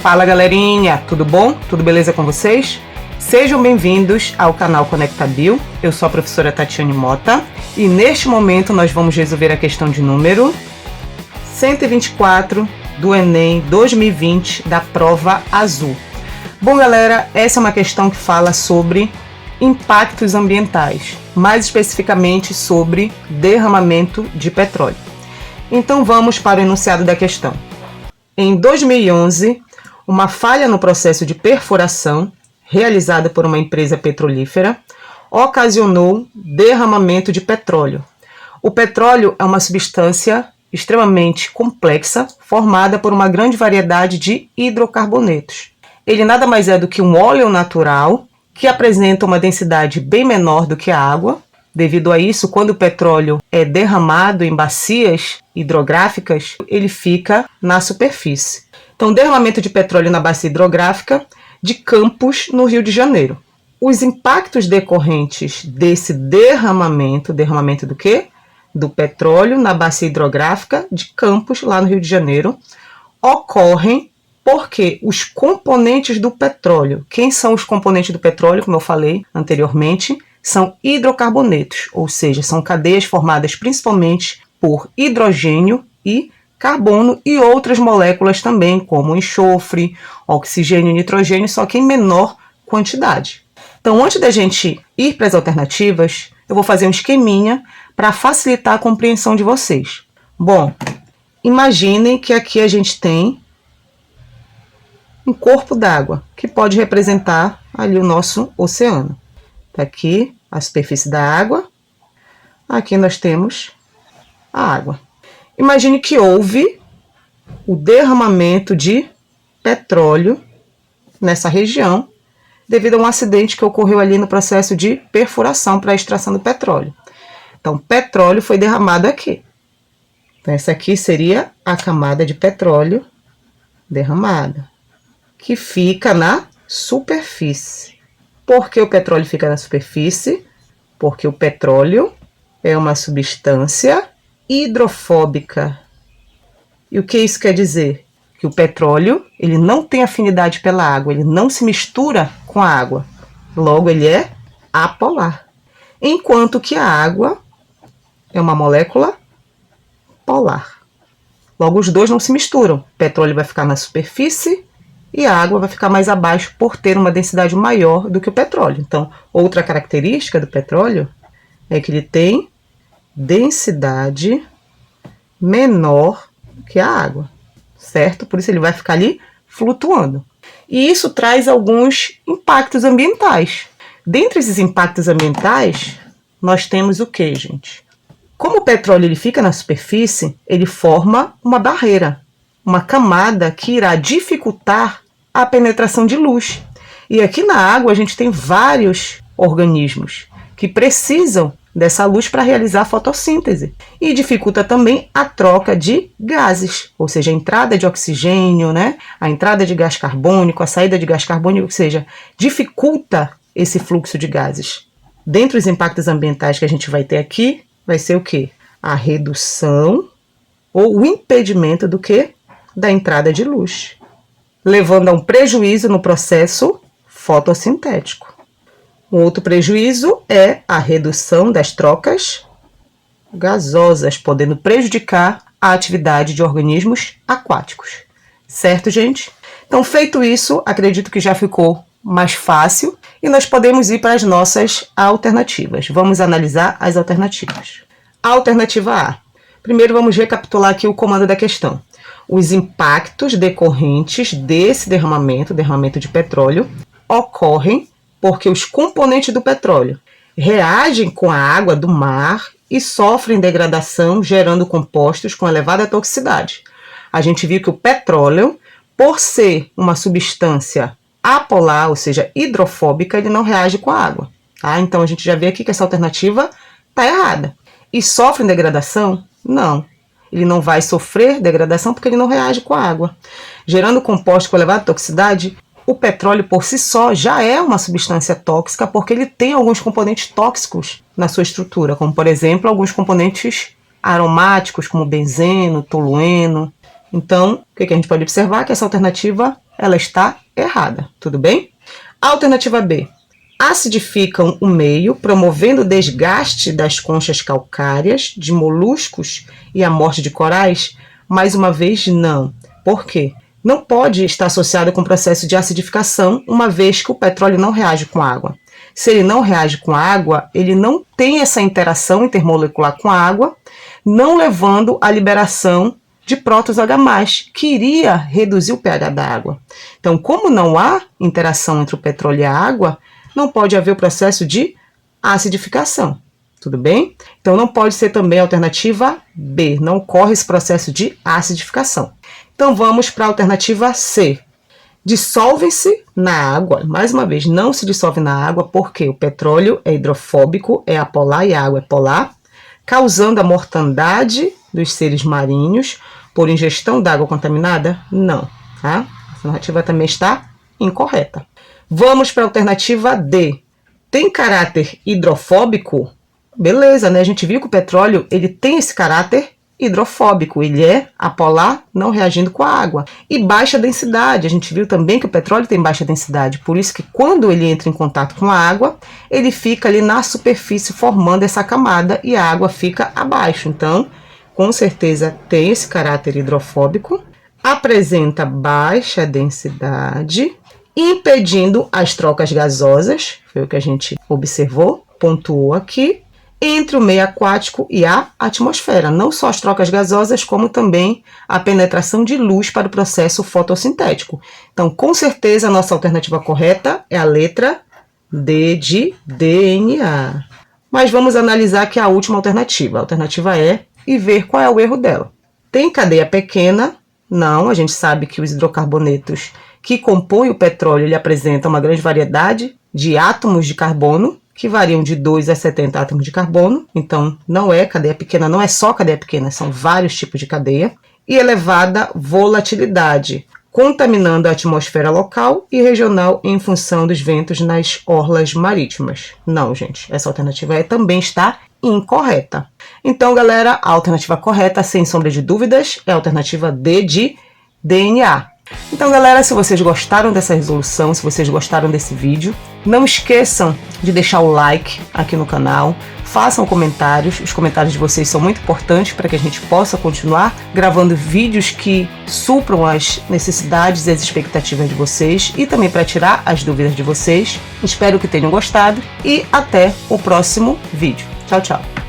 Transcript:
Fala galerinha, tudo bom? Tudo beleza com vocês? Sejam bem-vindos ao canal ConectaBio. Eu sou a professora Tatiane Mota e neste momento nós vamos resolver a questão de número 124 do Enem 2020 da prova azul. Bom galera, essa é uma questão que fala sobre impactos ambientais, mais especificamente sobre derramamento de petróleo. Então vamos para o enunciado da questão. Em 2011, uma falha no processo de perfuração, realizada por uma empresa petrolífera, ocasionou derramamento de petróleo. O petróleo é uma substância extremamente complexa, formada por uma grande variedade de hidrocarbonetos. Ele nada mais é do que um óleo natural, que apresenta uma densidade bem menor do que a água. Devido a isso, quando o petróleo é derramado em bacias hidrográficas, ele fica na superfície. Então, derramamento de petróleo na bacia hidrográfica de Campos, no Rio de Janeiro. Os impactos decorrentes desse derramamento do quê? Do petróleo na bacia hidrográfica de Campos, lá no Rio de Janeiro, ocorrem porque os componentes do petróleo, quem são os componentes do petróleo, como eu falei anteriormente, são hidrocarbonetos, ou seja, são cadeias formadas principalmente por hidrogênio e carbono e outras moléculas também, como enxofre, oxigênio e nitrogênio, só que em menor quantidade. Então, antes da gente ir para as alternativas, eu vou fazer um esqueminha para facilitar a compreensão de vocês. Bom, imaginem que aqui a gente tem um corpo d'água, que pode representar ali o nosso oceano. Tá aqui a superfície da água, aqui nós temos a água. Imagine que houve o derramamento de petróleo nessa região, devido a um acidente que ocorreu ali no processo de perfuração para a extração do petróleo. Então, petróleo foi derramado aqui. Então, essa aqui seria a camada de petróleo derramada, que fica na superfície. Por que o petróleo fica na superfície? Porque o petróleo é uma substância hidrofóbica. E o que isso quer dizer? Que o petróleo ele não tem afinidade pela água, ele não se mistura com a água. Logo, ele é apolar. Enquanto que a água é uma molécula polar. Logo, os dois não se misturam. O petróleo vai ficar na superfície e a água vai ficar mais abaixo por ter uma densidade maior do que o petróleo. Então, outra característica do petróleo é que ele tem densidade menor que a água, certo? Por isso ele vai ficar ali flutuando. E isso traz alguns impactos ambientais. Dentre esses impactos ambientais, nós temos o que, gente? Como o petróleo ele fica na superfície, ele forma uma barreira, uma camada que irá dificultar a penetração de luz. E aqui na água a gente tem vários organismos que precisam dessa luz para realizar a fotossíntese. E dificulta também a troca de gases, ou seja, a entrada de oxigênio, né? A entrada de gás carbônico, a saída de gás carbônico, ou seja, dificulta esse fluxo de gases. Dentre os impactos ambientais que a gente vai ter aqui, vai ser o quê? A redução ou o impedimento do quê? Da entrada de luz, levando a um prejuízo no processo fotossintético. Um outro prejuízo é a redução das trocas gasosas, podendo prejudicar a atividade de organismos aquáticos. Certo, gente? Então, feito isso, acredito que já ficou mais fácil e nós podemos ir para as nossas alternativas. Vamos analisar as alternativas. Alternativa A. Primeiro, vamos recapitular aqui o comando da questão. Os impactos decorrentes desse derramamento de petróleo, ocorrem porque os componentes do petróleo reagem com a água do mar e sofrem degradação, gerando compostos com elevada toxicidade. A gente viu que o petróleo, por ser uma substância apolar, ou seja, hidrofóbica, ele não reage com a água. Tá? Então, a gente já vê aqui que essa alternativa está errada. E sofre degradação? Não. Ele não vai sofrer degradação porque ele não reage com a água. Gerando compostos com elevada toxicidade, o petróleo por si só já é uma substância tóxica porque ele tem alguns componentes tóxicos na sua estrutura, como por exemplo alguns componentes aromáticos como benzeno, tolueno. Então, o que a gente pode observar? Que essa alternativa ela está errada, tudo bem? Alternativa B. Acidificam o meio, promovendo o desgaste das conchas calcárias, de moluscos e a morte de corais? Mais uma vez, não. Por quê? Não pode estar associado com o processo de acidificação, uma vez que o petróleo não reage com água. Se ele não reage com água, ele não tem essa interação intermolecular com a água, não levando à liberação de prótons H+, que iria reduzir o pH da água. Então, como não há interação entre o petróleo e a água, não pode haver o processo de acidificação. Tudo bem? Então, não pode ser também a alternativa B. Não ocorre esse processo de acidificação. Então, vamos para a alternativa C. Dissolvem-se na água. Mais uma vez, não se dissolve na água porque o petróleo é hidrofóbico, é apolar e a água é polar, causando a mortandade dos seres marinhos por ingestão d'água contaminada? Não. Tá? A alternativa também está incorreta. Vamos para a alternativa D. Tem caráter hidrofóbico? Beleza, né? A gente viu que o petróleo ele tem esse caráter hidrofóbico, ele é apolar, não reagindo com a água. E baixa densidade, a gente viu também que o petróleo tem baixa densidade, por isso que quando ele entra em contato com a água, ele fica ali na superfície formando essa camada e a água fica abaixo. Então, com certeza tem esse caráter hidrofóbico, apresenta baixa densidade, impedindo as trocas gasosas, foi o que a gente observou, pontuou aqui, entre o meio aquático e a atmosfera. Não só as trocas gasosas, como também a penetração de luz para o processo fotossintético. Então, com certeza, a nossa alternativa correta é a letra D de DNA. Mas vamos analisar aqui a última alternativa, a alternativa E, e ver qual é o erro dela. Tem cadeia pequena? Não, a gente sabe que os hidrocarbonetos que compõem o petróleo ele apresentam uma grande variedade de átomos de carbono, que variam de 2 a 70 átomos de carbono, então não é cadeia pequena, não é só cadeia pequena, são vários tipos de cadeia, e elevada volatilidade, contaminando a atmosfera local e regional em função dos ventos nas orlas marítimas. Não, gente, essa alternativa E também está incorreta. Então, galera, a alternativa correta, sem sombra de dúvidas, é a alternativa D de DNA. Então, galera, se vocês gostaram dessa resolução, se vocês gostaram desse vídeo, não esqueçam de deixar o like aqui no canal, façam comentários, os comentários de vocês são muito importantes para que a gente possa continuar gravando vídeos que supram as necessidades e as expectativas de vocês e também para tirar as dúvidas de vocês. Espero que tenham gostado e até o próximo vídeo. Tchau, tchau!